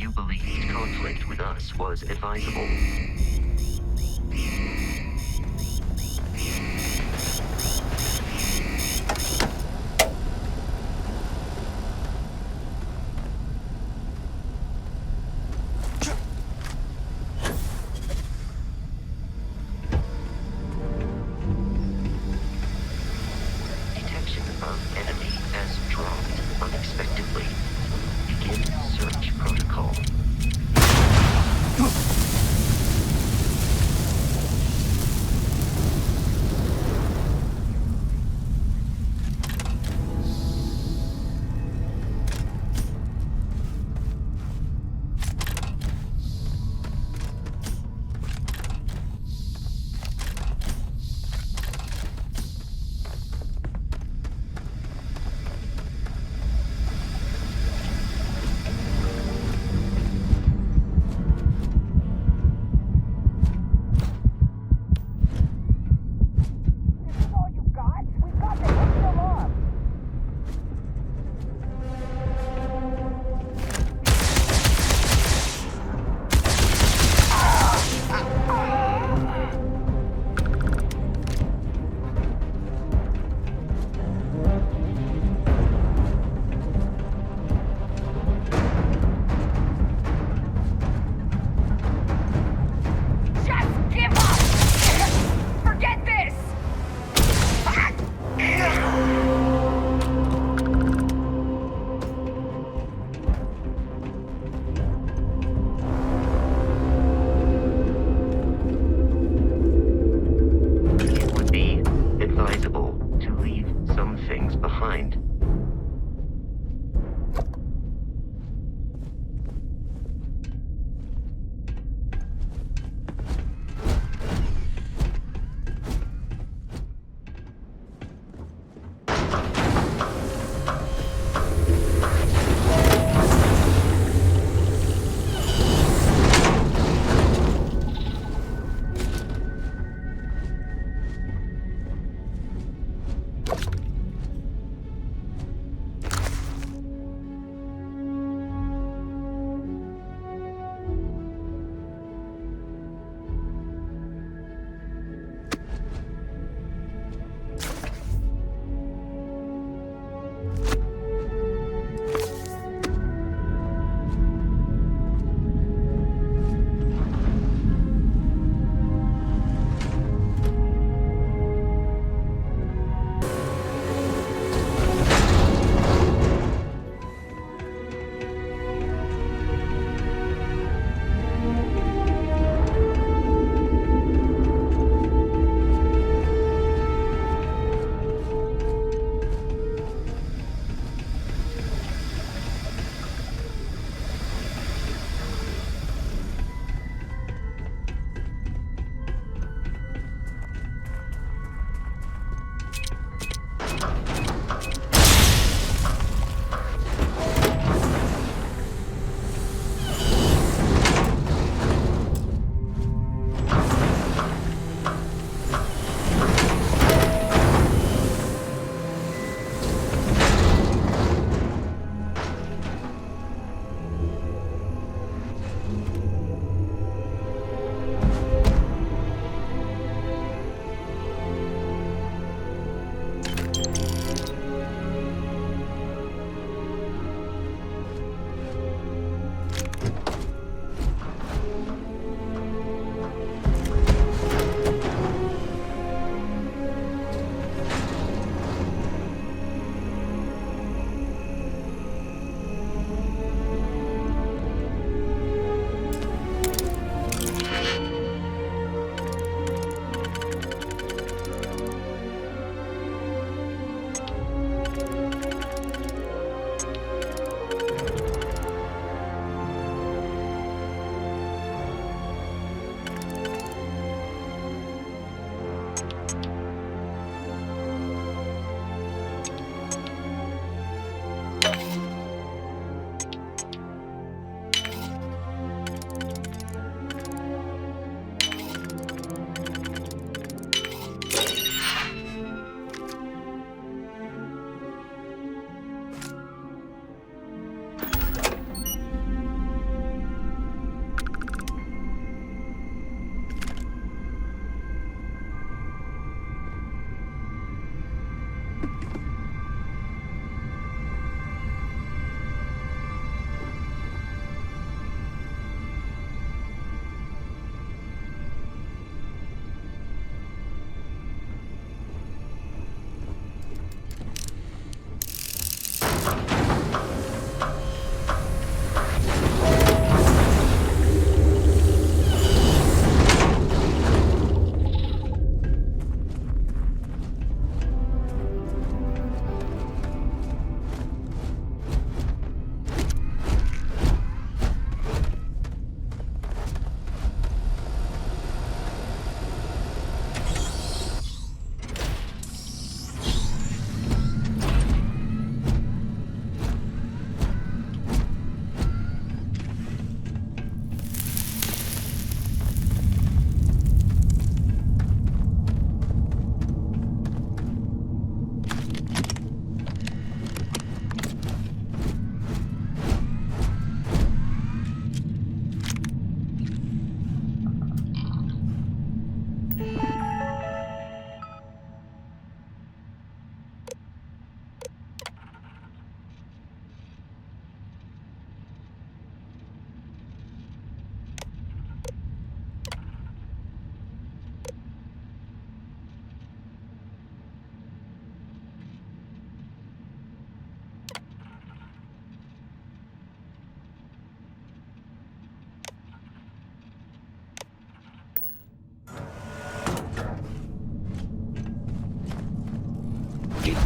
You believed conflict with us was advisable. Detection of enemy has dropped unexpectedly. Begin search protocol.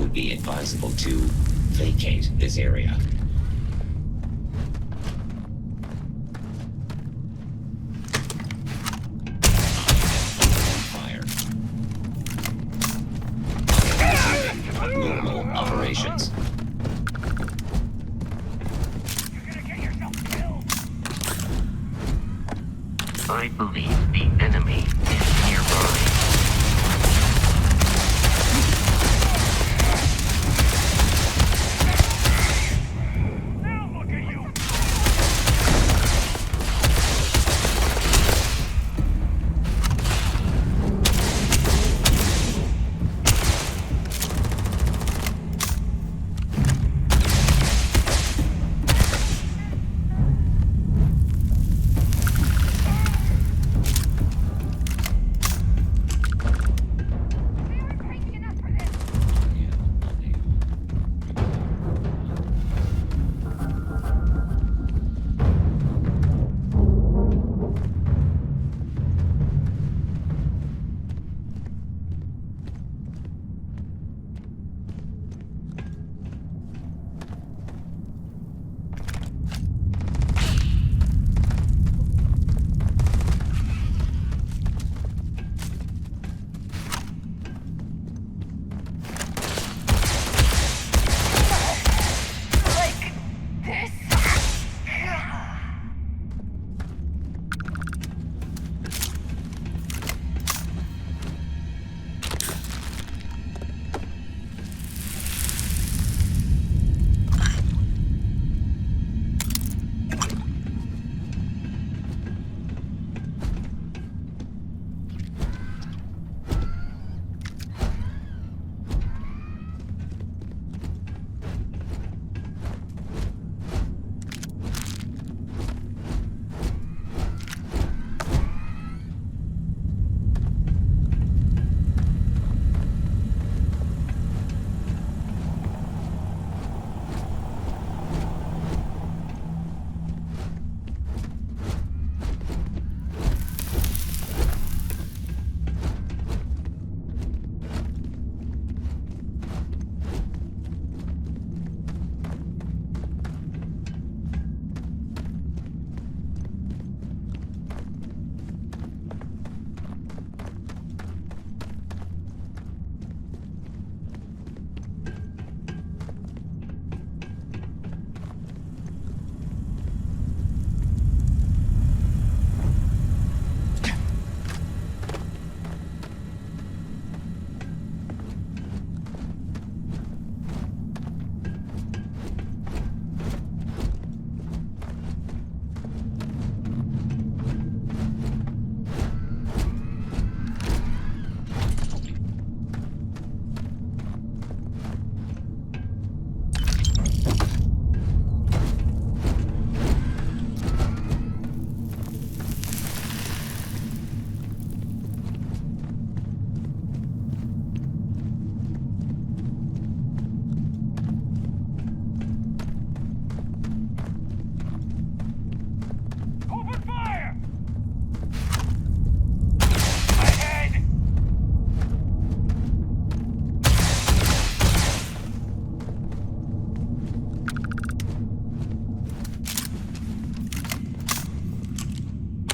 would be advisable to vacate this area. Fire. Normal operations. I believe the enemy is nearby.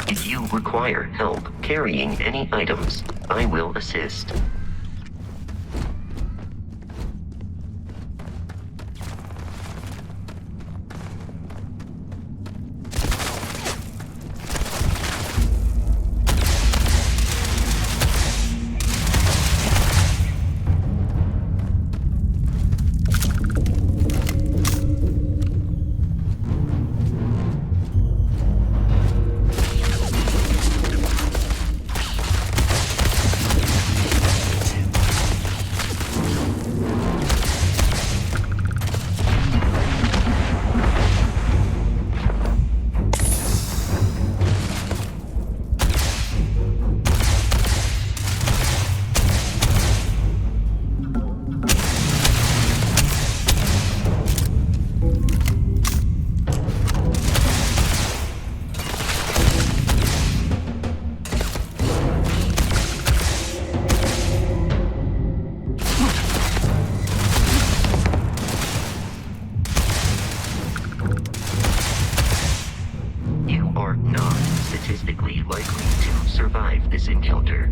If you require help carrying any items, I will assist. likely to survive this encounter.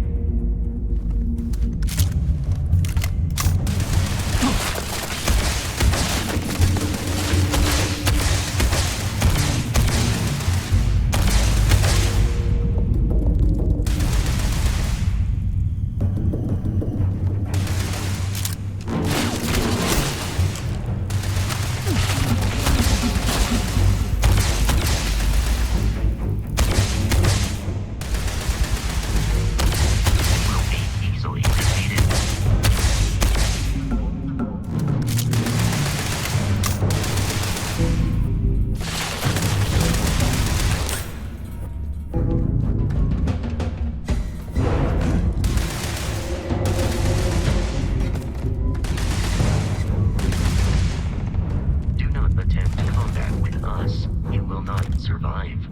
Survive.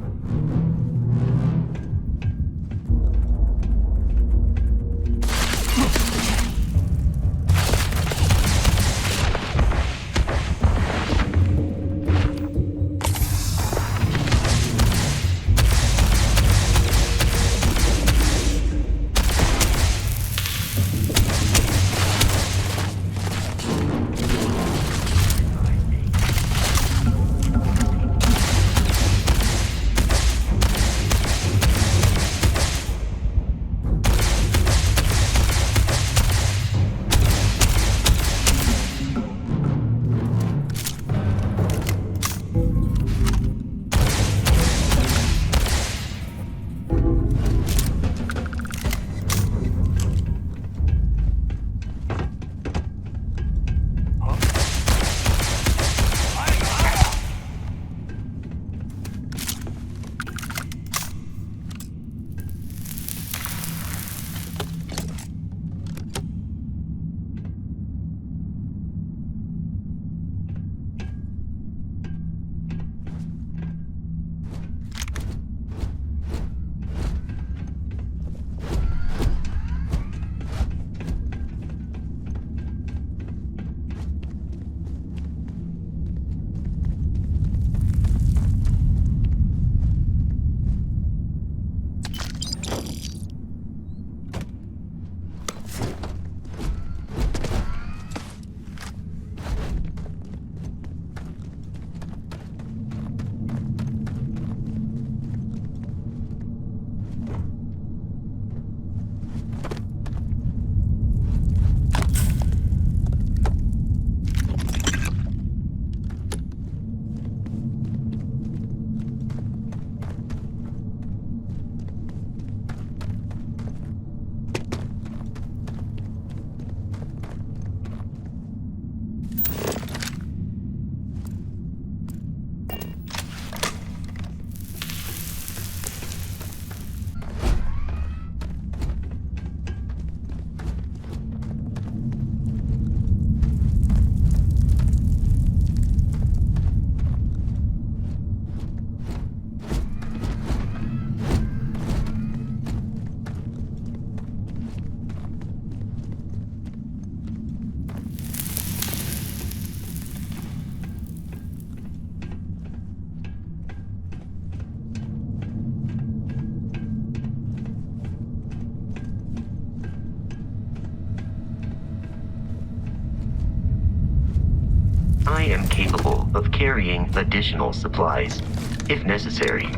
I am capable of carrying additional supplies, if necessary.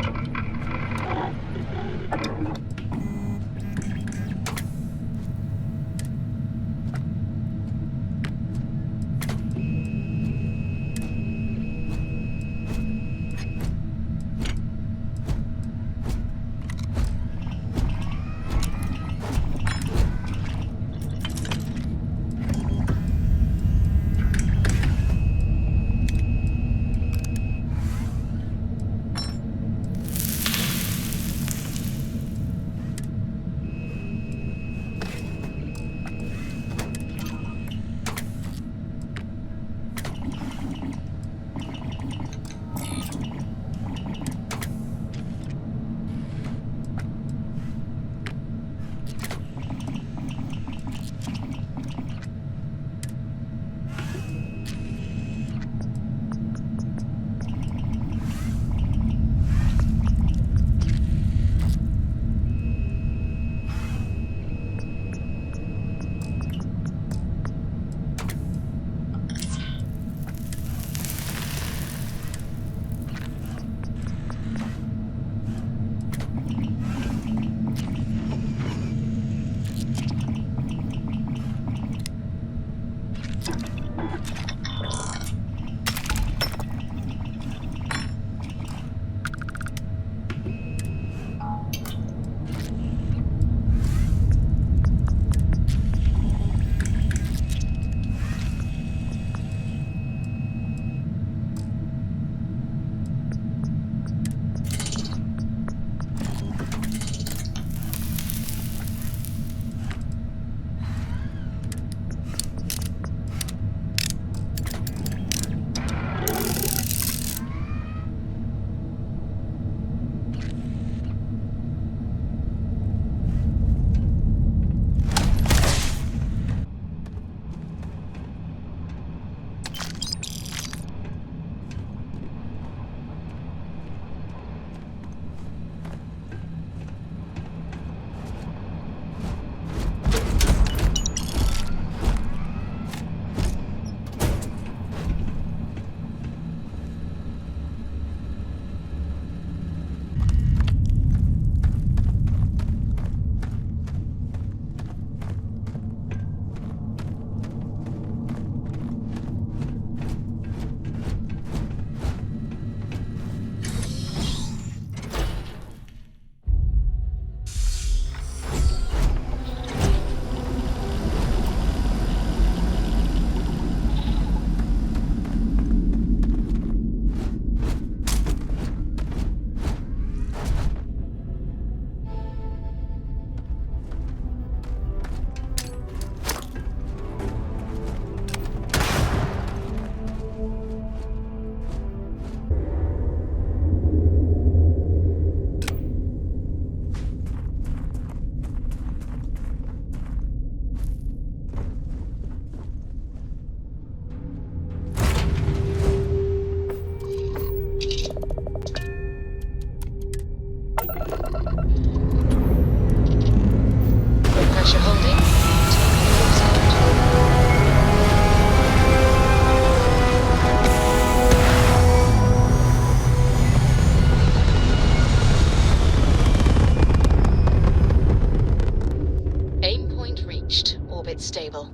stable.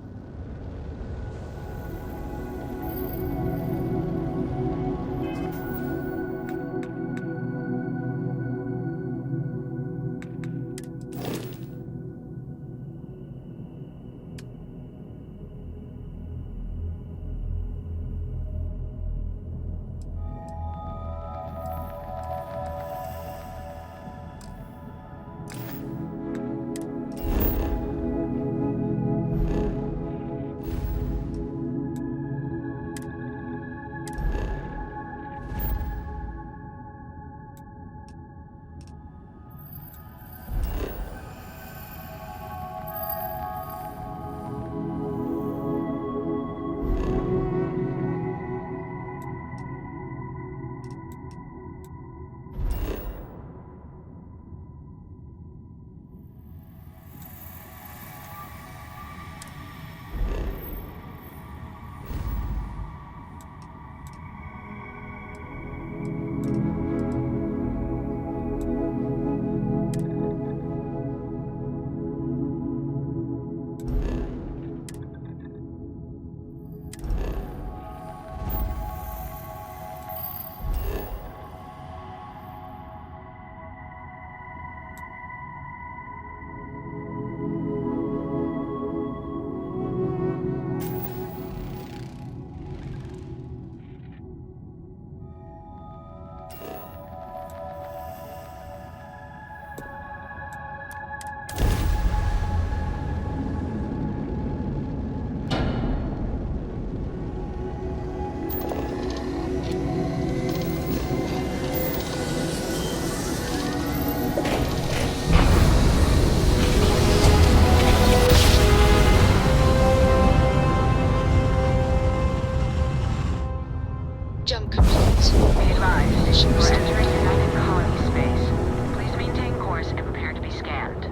Jump complete. Be advised, you are entering United Colony space. Please maintain course and prepare to be scanned.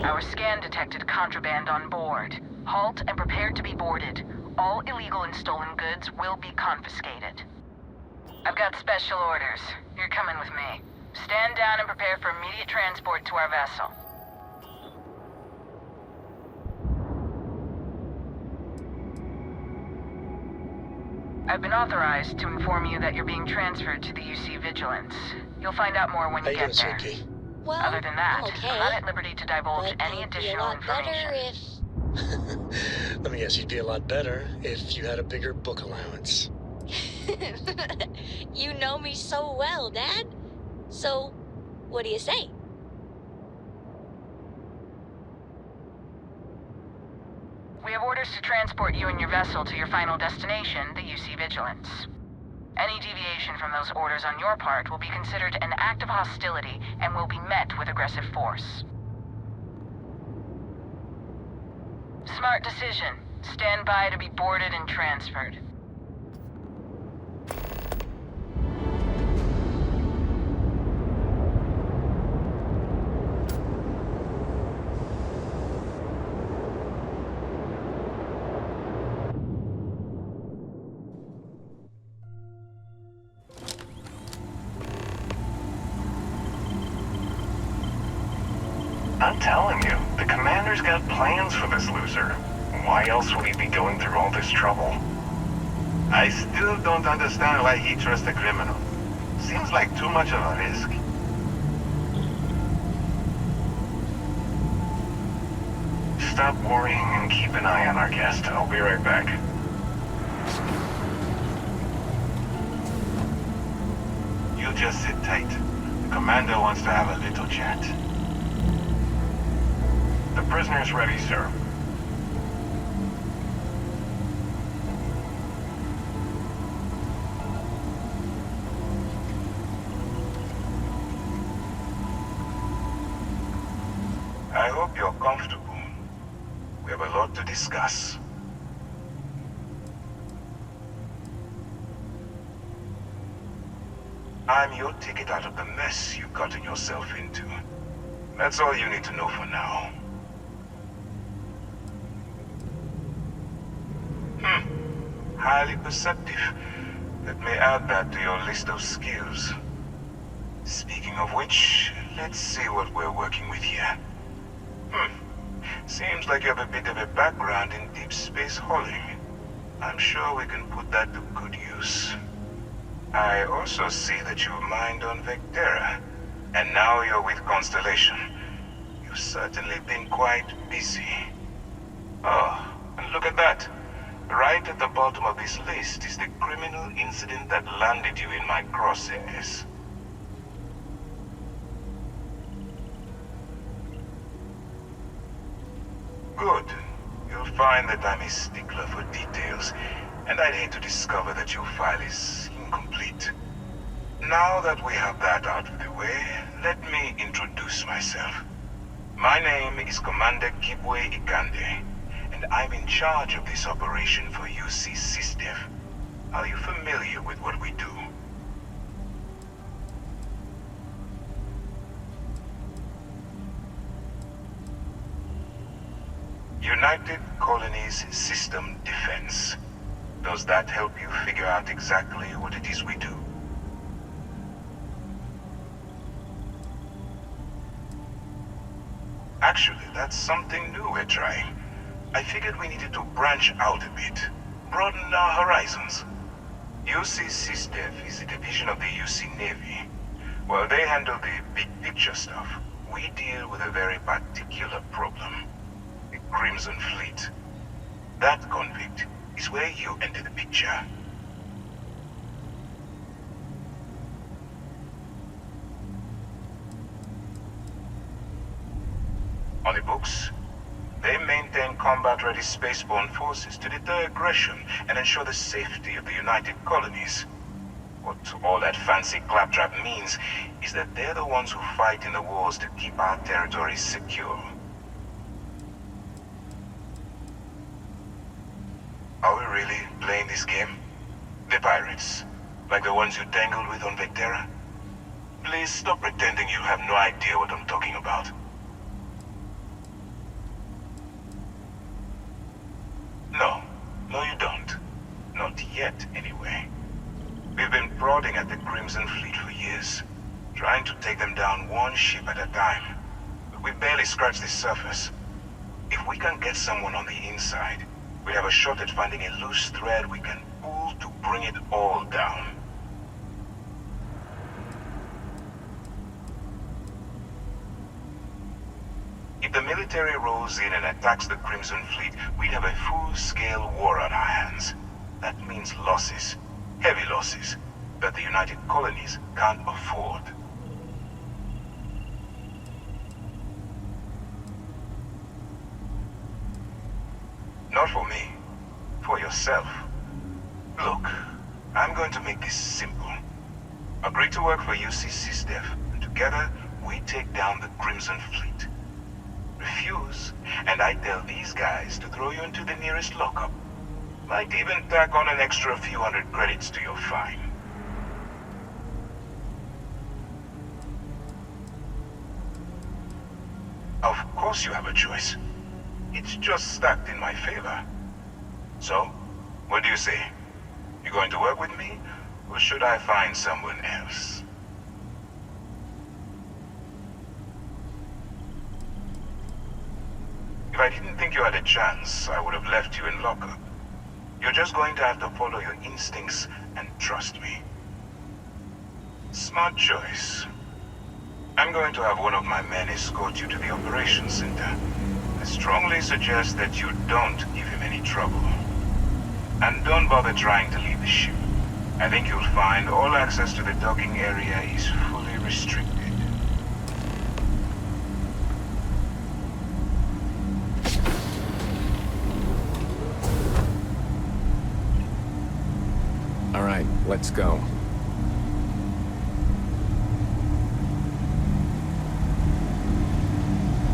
Our scan detected contraband on board. Halt and prepare to be boarded. All illegal and stolen goods will be confiscated. I've got special orders. You're coming with me. Stand down and prepare for immediate transport to our vessel. I've been authorized to inform you that you're being transferred to the UC Vigilance. You'll find out more when you get there. Well, Other than that, I'm okay. I'm not at liberty to divulge But any I'd be a additional lot better information. if... Let me guess, you'd be a lot better if you had a bigger book allowance. You know me so well, Dad. So, what do you say? We have orders to transport you and your vessel to your final destination, the UC Vigilance. Any deviation from those orders on your part will be considered an act of hostility and will be met with aggressive force. Smart decision. Stand by to be boarded and transferred. I'm telling you, the commander's got plans for this loser. Why else would he be going through all this trouble? I still don't understand why he trusts a criminal. Seems like too much of a risk. Stop worrying and keep an eye on our guest. I'll be right back. You just sit tight. The commander wants to have a little chat. The prisoner's ready, sir. I hope you're comfortable. We have a lot to discuss. I'm your ticket out of the mess you've gotten yourself into. That's all you need to know for now. Highly perceptive. Let me add that to your list of skills. Speaking of which, let's see what we're working with here. Seems like you have a bit of a background in deep space hauling. I'm sure we can put that to good use. I also see that you mined on Vectera, and now you're with Constellation. You've certainly been quite busy. Oh, and look at that. Right at the bottom of this list is the criminal incident that landed you in my crosshairs. Good. You'll find that I'm a stickler for details, and I'd hate to discover that your file is incomplete. Now that we have that out of the way, let me introduce myself. My name is Commander Kibwe Ikande, and I'm in charge of this operation for UC SysDev. Are you familiar with what we do? United Colonies System Defense. Does that help you figure out exactly what it is we do? Actually, that's something new we're trying. I figured we needed to branch out a bit, broaden our horizons. UC SysDev is a division of the UC Navy. While they handle the big picture stuff, we deal with a very particular problem. The Crimson Fleet. That convict is where you enter the picture. On the books, they maintain combat-ready spaceborne forces to deter aggression and ensure the safety of the United Colonies. What all that fancy claptrap means is that they're the ones who fight in the wars to keep our territories secure. Are we really playing this game? The pirates, like the ones you tangled with on Vectera? Please stop pretending you have no idea what I'm talking about. No, you don't. Not yet, anyway. We've been prodding at the Crimson Fleet for years, trying to take them down one ship at a time. But we've barely scratched the surface. If we can get someone on the inside, we have a shot at finding a loose thread we can pull to bring it all down. If the military rolls in and attacks the Crimson Fleet, we'd have a full-scale war on our hands. That means losses, heavy losses, that the United Colonies can't afford. Not for me. For yourself. Look, I'm going to make this simple. Agree to work for UC SysDev, and together we take down the Crimson Fleet. Refuse, and I tell these guys to throw you into the nearest lockup. Might even tack on an extra few hundred credits to your fine. Of course you have a choice. It's just stacked in my favor. So, what do you say? You going to work with me, or should I find someone else? If I didn't think you had a chance, I would have left you in lockup. You're just going to have to follow your instincts and trust me. Smart choice. I'm going to have one of my men escort you to the operations center. I strongly suggest that you don't give him any trouble. And don't bother trying to leave the ship. I think you'll find all access to the docking area is fully restricted. All right, let's go.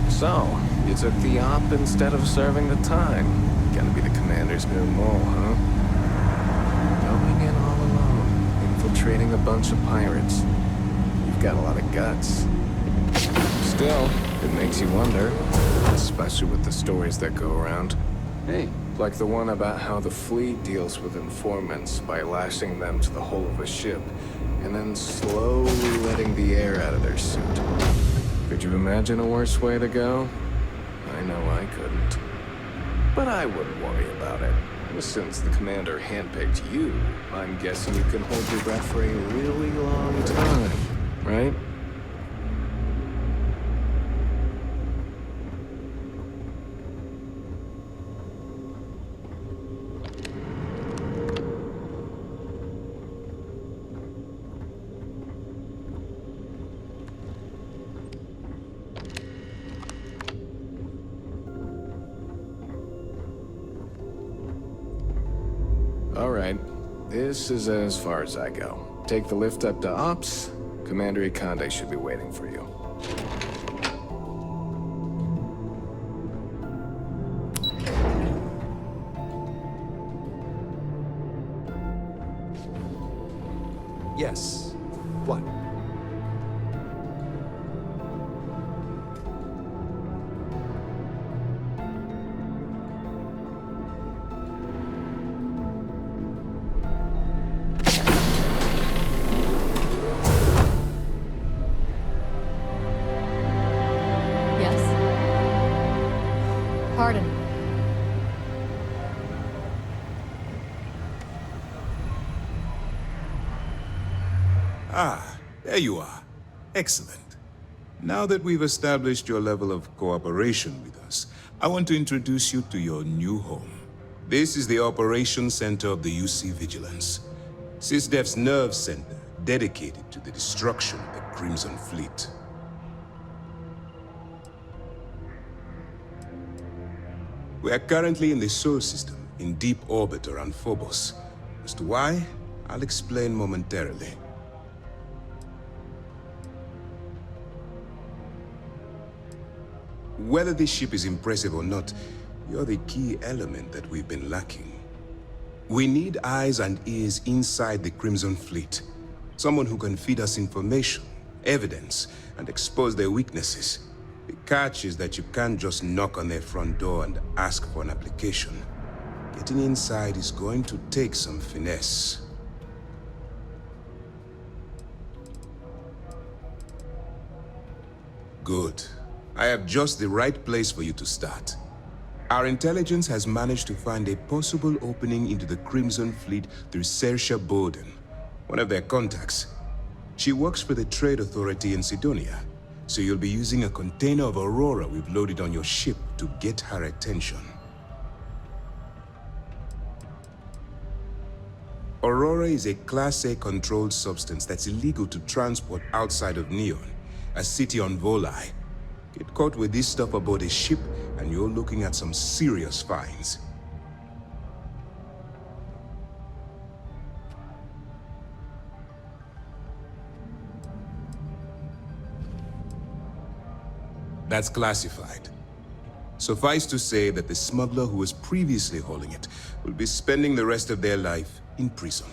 So, you took the op instead of serving the time. Gonna be the commander's new mole, huh? Going in all alone, infiltrating a bunch of pirates. You've got a lot of guts. Still, it makes you wonder, especially with the stories that go around. Hey, like the one about how the fleet deals with informants by lashing them to the hull of a ship, and then slowly letting the air out of their suit. Could you imagine a worse way to go? I know I couldn't. But I wouldn't worry about it. Since the commander handpicked you, I'm guessing you can hold your breath for a really long time, right? All right, this is as far as I go. Take the lift up to Ops. Commander Ikande should be waiting for you. Yes. What? Yes. Pardon. Ah, there you are. Excellent. Now that we've established your level of cooperation with us, I want to introduce you to your new home. This is the Operations Center of the UC Vigilance, SysDef's nerve center dedicated to the destruction of the Crimson Fleet. We are currently in the Sol system, in deep orbit around Phobos. As to why, I'll explain momentarily. Whether this ship is impressive or not, you're the key element that we've been lacking. We need eyes and ears inside the Crimson Fleet. Someone who can feed us information, evidence, and expose their weaknesses. The catch is that you can't just knock on their front door and ask for an application. Getting inside is going to take some finesse. Good. I have just the right place for you to start. Our intelligence has managed to find a possible opening into the Crimson Fleet through Saoirse Bowden, one of their contacts. She works for the Trade Authority in Sidonia, so you'll be using a container of Aurora we've loaded on your ship to get her attention. Aurora is a Class A controlled substance that's illegal to transport outside of Neon, a city on Volai. Get caught with this stuff aboard a ship, and you're looking at some serious fines. That's classified. Suffice to say that the smuggler who was previously hauling it will be spending the rest of their life in prison.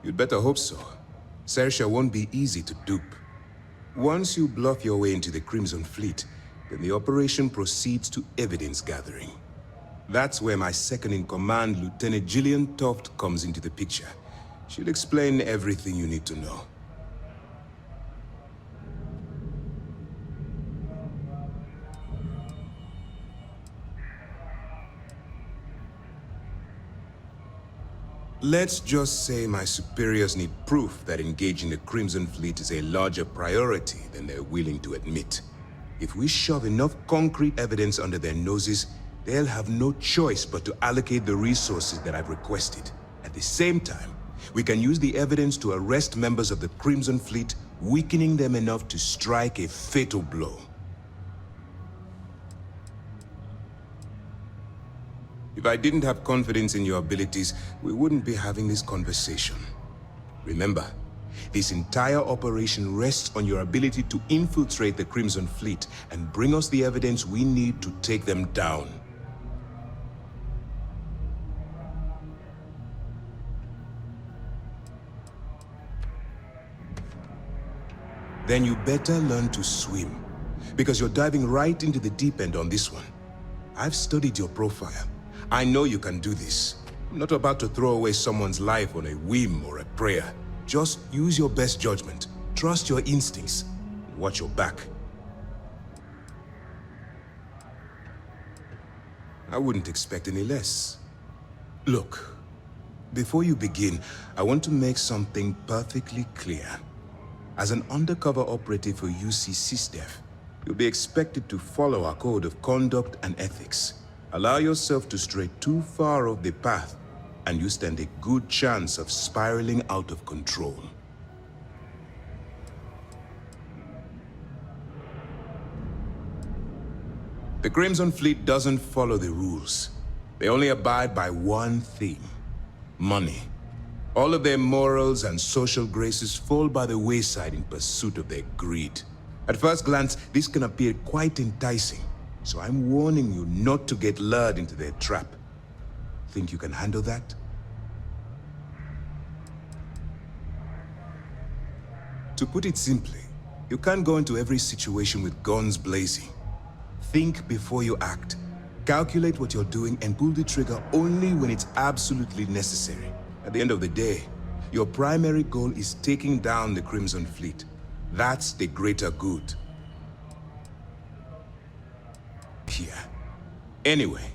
You'd better hope so. Saoirse won't be easy to dupe. Once you bluff your way into the Crimson Fleet, then the operation proceeds to evidence gathering. That's where my second-in-command, Lieutenant Gillian Toft, comes into the picture. She'll explain everything you need to know. Let's just say my superiors need proof that engaging the Crimson Fleet is a larger priority than they're willing to admit. If we shove enough concrete evidence under their noses, they'll have no choice but to allocate the resources that I've requested. At the same time, we can use the evidence to arrest members of the Crimson Fleet, weakening them enough to strike a fatal blow. If I didn't have confidence in your abilities, we wouldn't be having this conversation. Remember, this entire operation rests on your ability to infiltrate the Crimson Fleet and bring us the evidence we need to take them down. Then you better learn to swim, because you're diving right into the deep end on this one. I've studied your profile. I know you can do this. I'm not about to throw away someone's life on a whim or a prayer. Just use your best judgment. Trust your instincts. Watch your back. I wouldn't expect any less. Look, before you begin, I want to make something perfectly clear. As an undercover operative for UC SysDef, you'll be expected to follow our code of conduct and ethics. Allow yourself to stray too far off the path, and you stand a good chance of spiraling out of control. The Crimson Fleet doesn't follow the rules. They only abide by one theme: money. All of their morals and social graces fall by the wayside in pursuit of their greed. At first glance, this can appear quite enticing, so I'm warning you not to get lured into their trap. Think you can handle that? To put it simply, you can't go into every situation with guns blazing. Think before you act. Calculate what you're doing and pull the trigger only when it's absolutely necessary. At the end of the day, your primary goal is taking down the Crimson Fleet. That's the greater good. Here. Anyway,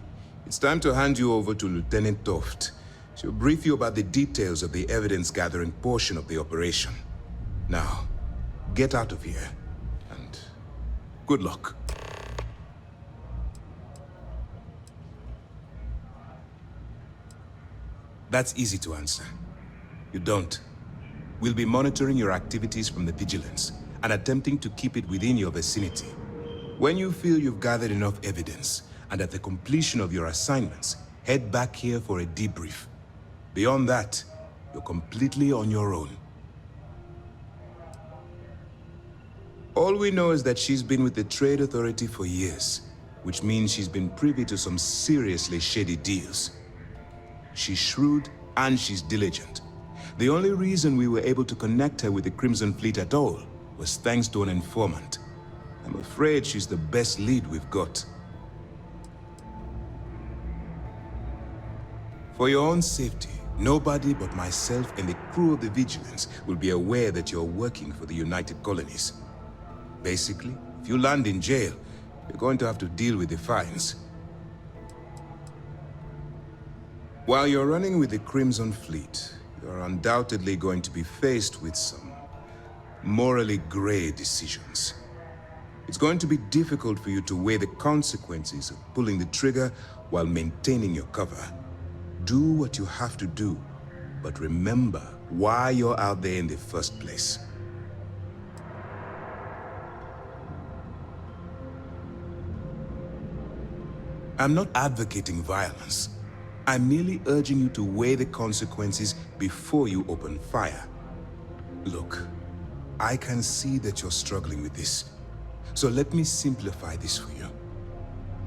it's time to hand you over to Lieutenant Toft. She'll brief you about the details of the evidence-gathering portion of the operation. Now, get out of here, and good luck. That's easy to answer. You don't. We'll be monitoring your activities from the Vigilance and attempting to keep it within your vicinity. When you feel you've gathered enough evidence, and at the completion of your assignments, head back here for a debrief. Beyond that, you're completely on your own. All we know is that she's been with the Trade Authority for years, which means she's been privy to some seriously shady deals. She's shrewd and she's diligent. The only reason we were able to connect her with the Crimson Fleet at all was thanks to an informant. I'm afraid she's the best lead we've got. For your own safety, nobody but myself and the crew of the Vigilance will be aware that you're working for the United Colonies. Basically, if you land in jail, you're going to have to deal with the fines. While you're running with the Crimson Fleet, you're undoubtedly going to be faced with some morally gray decisions. It's going to be difficult for you to weigh the consequences of pulling the trigger while maintaining your cover. Do what you have to do, but remember why you're out there in the first place. I'm not advocating violence. I'm merely urging you to weigh the consequences before you open fire. Look, I can see that you're struggling with this. So let me simplify this for you.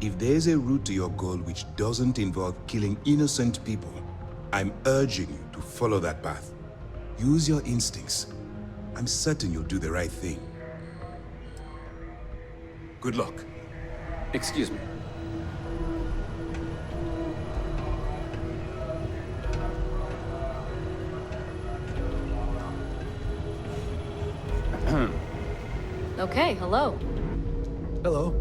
If there's a route to your goal which doesn't involve killing innocent people, I'm urging you to follow that path. Use your instincts. I'm certain you'll do the right thing. Good luck. Excuse me. Okay, hello. Hello.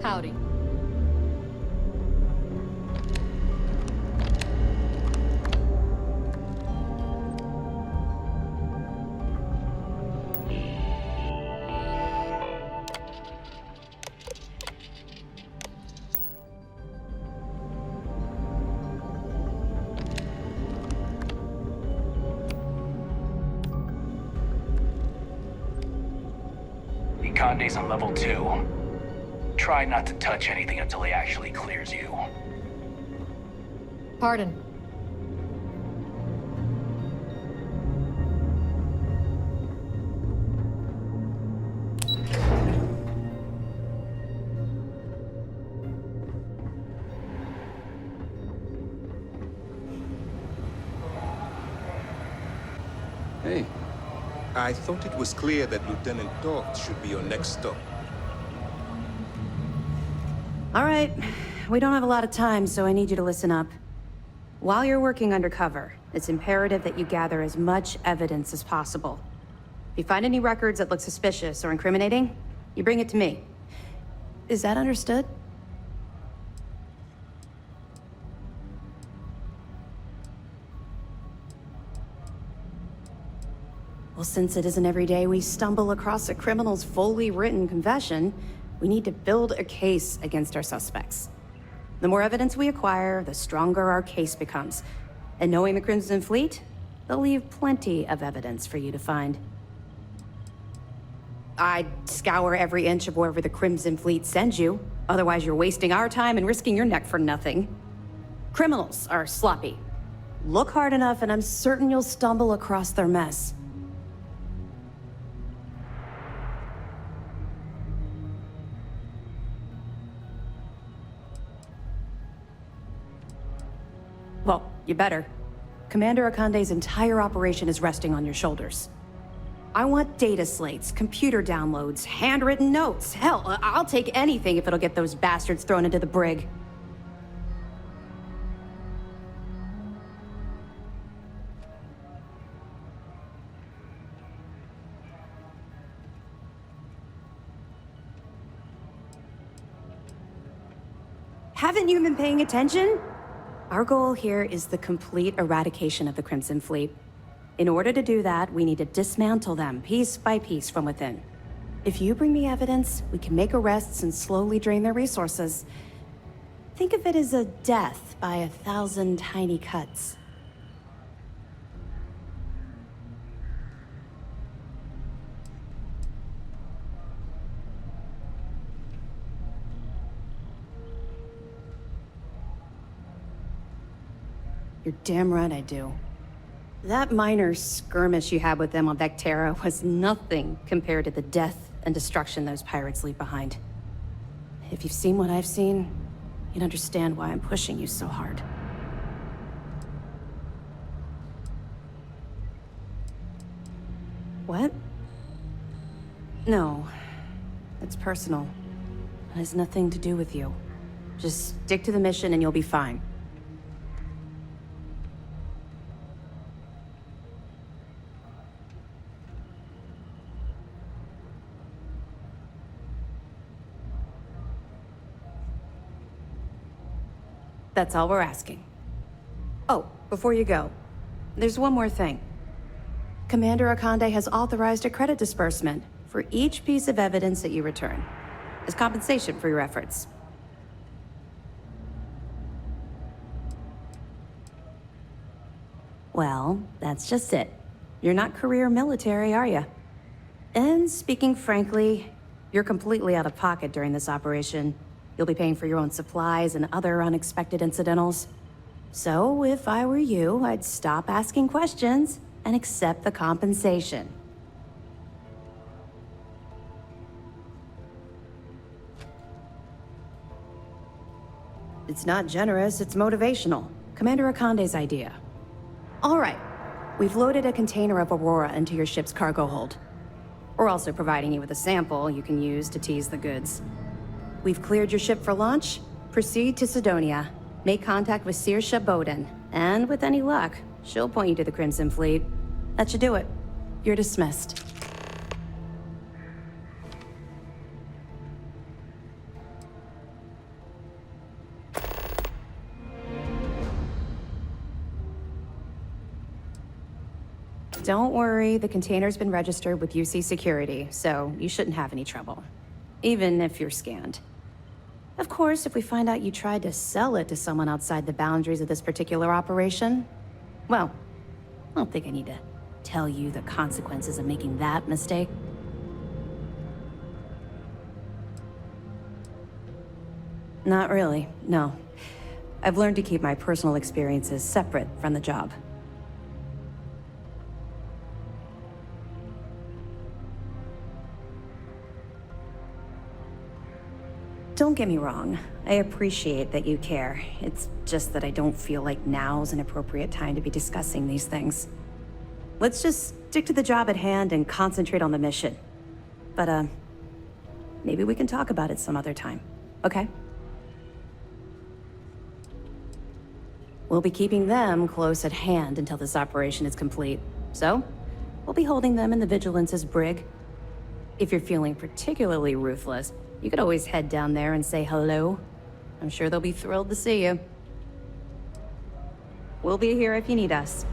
Howdy. Conde's on level 2. Try not to touch anything until he actually clears you. Pardon. Hey, I thought it was clear that Lieutenant Toth should be your next stop. All right. We don't have a lot of time, so I need you to listen up. While you're working undercover, it's imperative that you gather as much evidence as possible. If you find any records that look suspicious or incriminating, you bring it to me. Is that understood? Well, since it isn't every day we stumble across a criminal's fully written confession, we need to build a case against our suspects. The more evidence we acquire, the stronger our case becomes. And knowing the Crimson Fleet, they'll leave plenty of evidence for you to find. I'd scour every inch of wherever the Crimson Fleet sends you. Otherwise, you're wasting our time and risking your neck for nothing. Criminals are sloppy. Look hard enough and I'm certain you'll stumble across their mess. Well, you better. Commander Akande's entire operation is resting on your shoulders. I want data slates, computer downloads, handwritten notes. Hell, I'll take anything if it'll get those bastards thrown into the brig. Haven't you been paying attention? Our goal here is the complete eradication of the Crimson Fleet. In order to do that, we need to dismantle them piece by piece from within. If you bring me evidence, we can make arrests and slowly drain their resources. Think of it as a death by 1,000 tiny cuts. You're damn right I do. That minor skirmish you had with them on Vectera was nothing compared to the death and destruction those pirates leave behind. If you've seen what I've seen, you'd understand why I'm pushing you so hard. What? No. It's personal. It has nothing to do with you. Just stick to the mission and you'll be fine. That's all we're asking. Oh, before you go, there's one more thing. Commander Akande has authorized a credit disbursement for each piece of evidence that you return, as compensation for your efforts. Well, that's just it. You're not career military, are you? And speaking frankly, you're completely out of pocket during this operation. You'll be paying for your own supplies and other unexpected incidentals. So, if I were you, I'd stop asking questions and accept the compensation. It's not generous, it's motivational. Commander Akande's idea. All right, we've loaded a container of Aurora into your ship's cargo hold. We're also providing you with a sample you can use to tease the goods. We've cleared your ship for launch. Proceed to Sidonia. Make contact with Saoirse Bowden. And with any luck, she'll point you to the Crimson Fleet. That should do it. You're dismissed. Don't worry, the container's been registered with UC Security, so you shouldn't have any trouble. Even if you're scanned. Of course, if we find out you tried to sell it to someone outside the boundaries of this particular operation, well, I don't think I need to tell you the consequences of making that mistake. Not really, no. I've learned to keep my personal experiences separate from the job. Don't get me wrong. I appreciate that you care. It's just that I don't feel like now's an appropriate time to be discussing these things. Let's just stick to the job at hand and concentrate on the mission. But, maybe we can talk about it some other time, okay? We'll be keeping them close at hand until this operation is complete. So, we'll be holding them in the Vigilance's brig. If you're feeling particularly ruthless, you could always head down there and say hello. I'm sure they'll be thrilled to see you. We'll be here if you need us.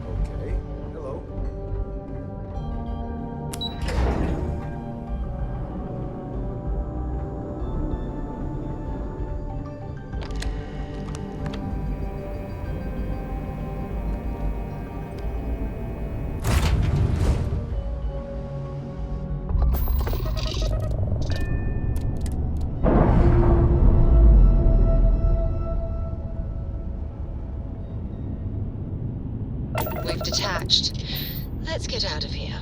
Okay. Hello. We've detached. Let's get out of here.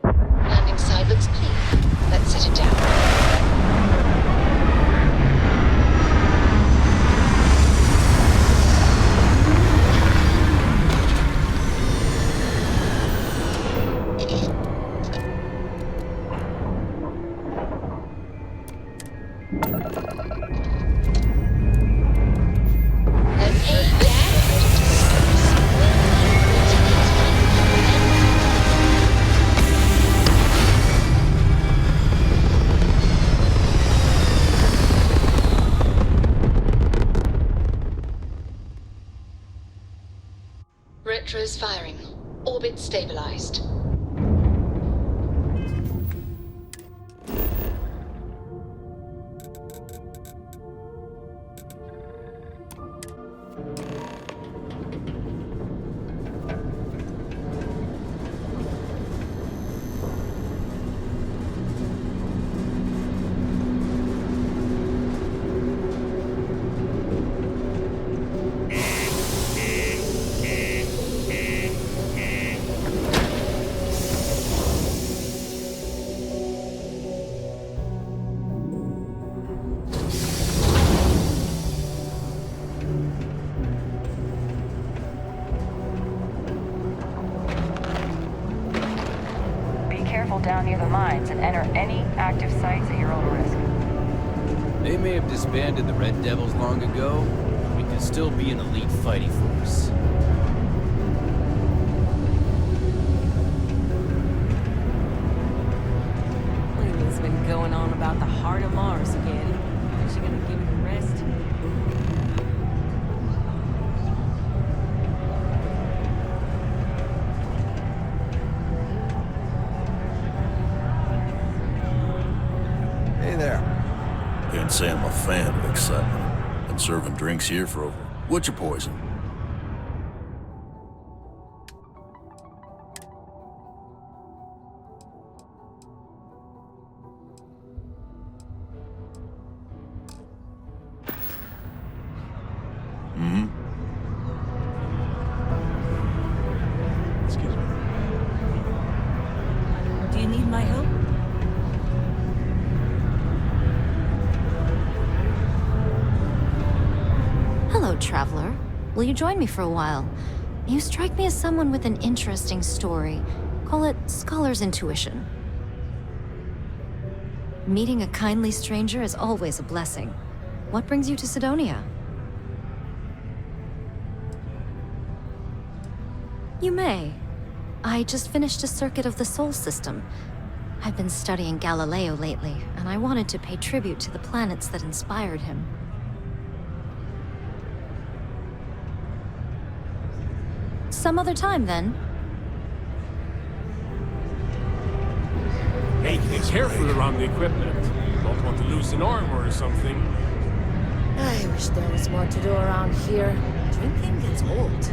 Landing side looks clean. Let's set it down. Retros firing. Orbit stabilized. mines and enter any active sites at your own risk. They may have disbanded the Red Devils long ago, but we can still be an elite fighting force. Layla's been going on about the heart of Mars again. Is she gonna give it a rest? Hey there. Can't say I'm a fan of excitement. Been serving drinks here for over... What's your poison? Excuse me. Do you need my help? Hello, traveler. Will you join me for a while? You strike me as someone with an interesting story. Call it scholar's intuition. Meeting a kindly stranger is always a blessing. What brings you to Sidonia? You may. I just finished a circuit of the Sol system. I've been studying Galileo lately, and I wanted to pay tribute to the planets that inspired him. Some other time, then. Hey, be careful around the equipment. Don't want to lose an arm or something. I wish there was more to do around here. Drinking gets old.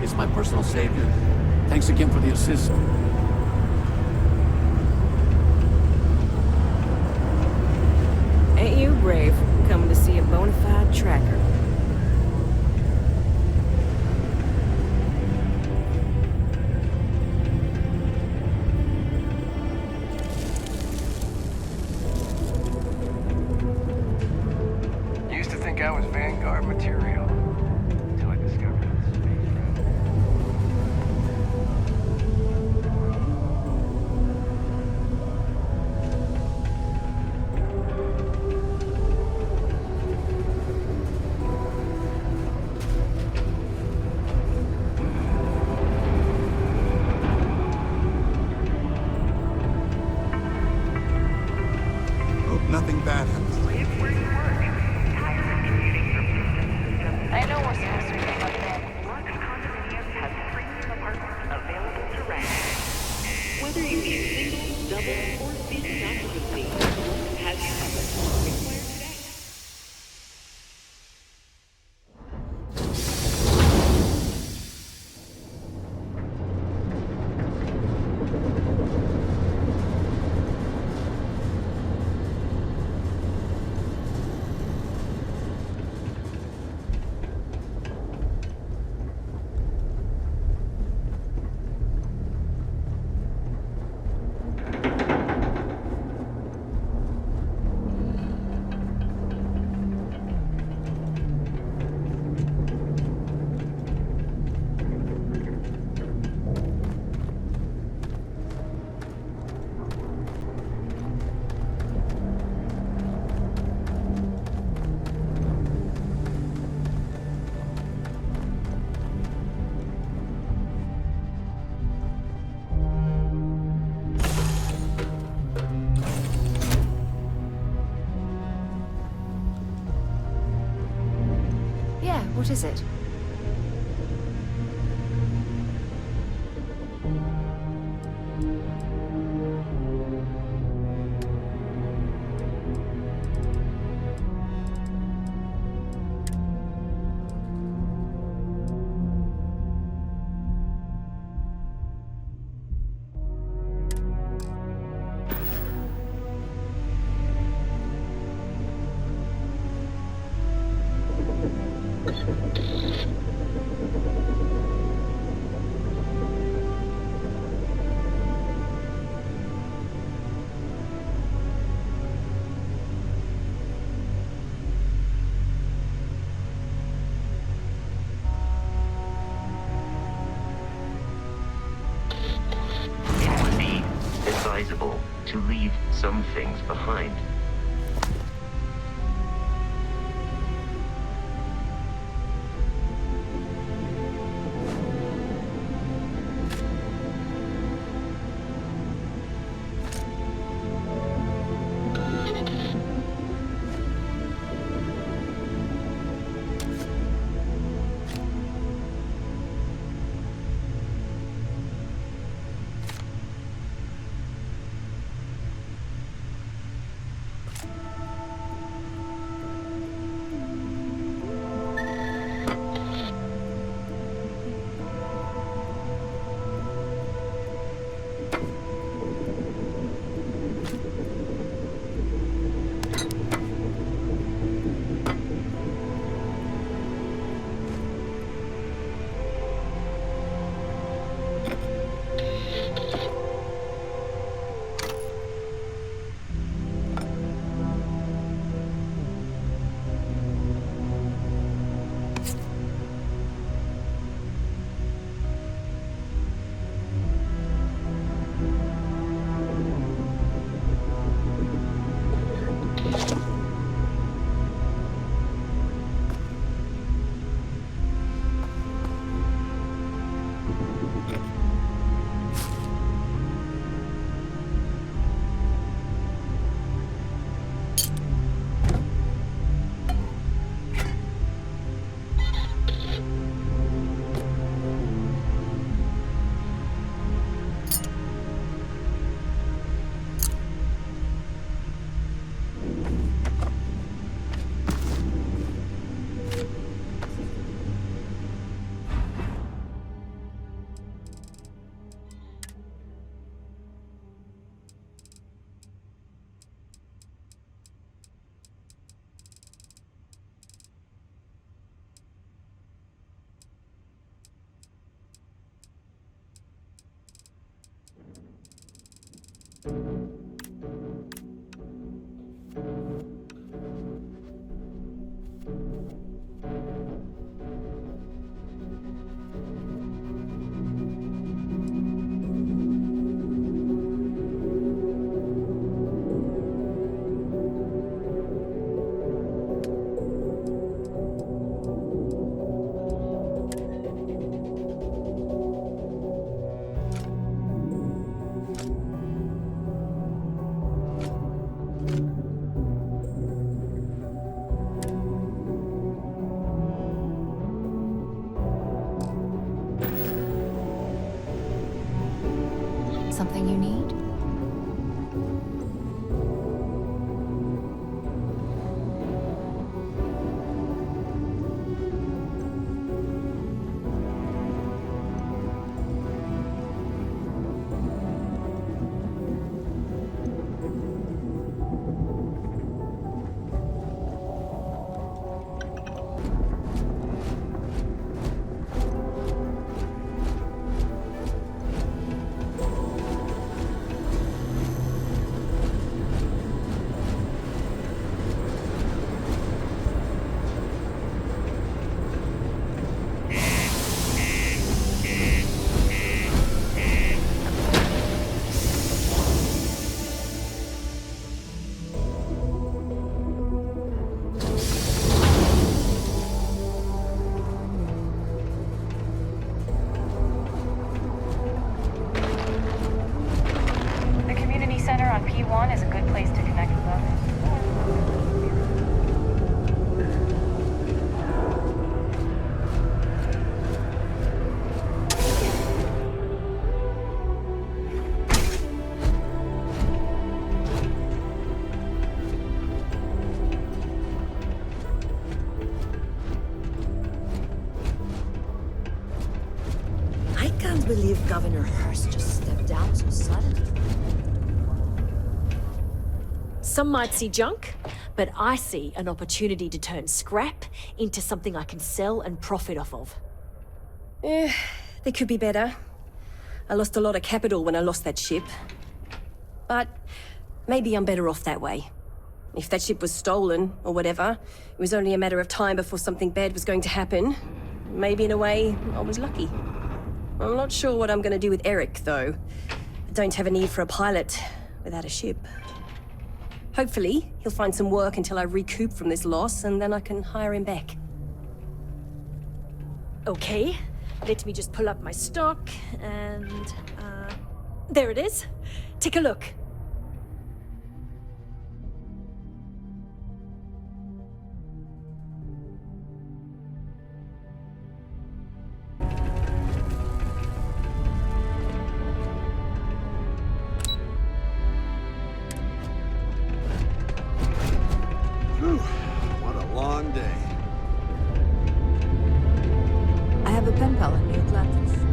It's my personal savior. Thanks again for the assist. Ain't you brave, coming to see a bona fide tracker? Used to think I was Vanguard material. Until I discovered this space route. Hope nothing bad happens. I know we're supposed to be about that. Whether you need single, double, or season occupancy, London has you covered. Inquire today. Yeah, what is it? It would be advisable to leave some things behind. Something you need? P1 is a good place to connect with others. I can't believe Governor Hurst just stepped down so suddenly. Some might see junk, but I see an opportunity to turn scrap into something I can sell and profit off of. They could be better. I lost a lot of capital when I lost that ship. But maybe I'm better off that way. If that ship was stolen, or whatever, it was only a matter of time before something bad was going to happen. Maybe in a way, I was lucky. I'm not sure what I'm gonna do with Eric, though. I don't have a need for a pilot without a ship. Hopefully, he'll find some work until I recoup from this loss, and then I can hire him back. Okay, let me just pull up my stock, and, there it is. Take a look. Whew, what a long day. I have a pen pal in the Atlantis.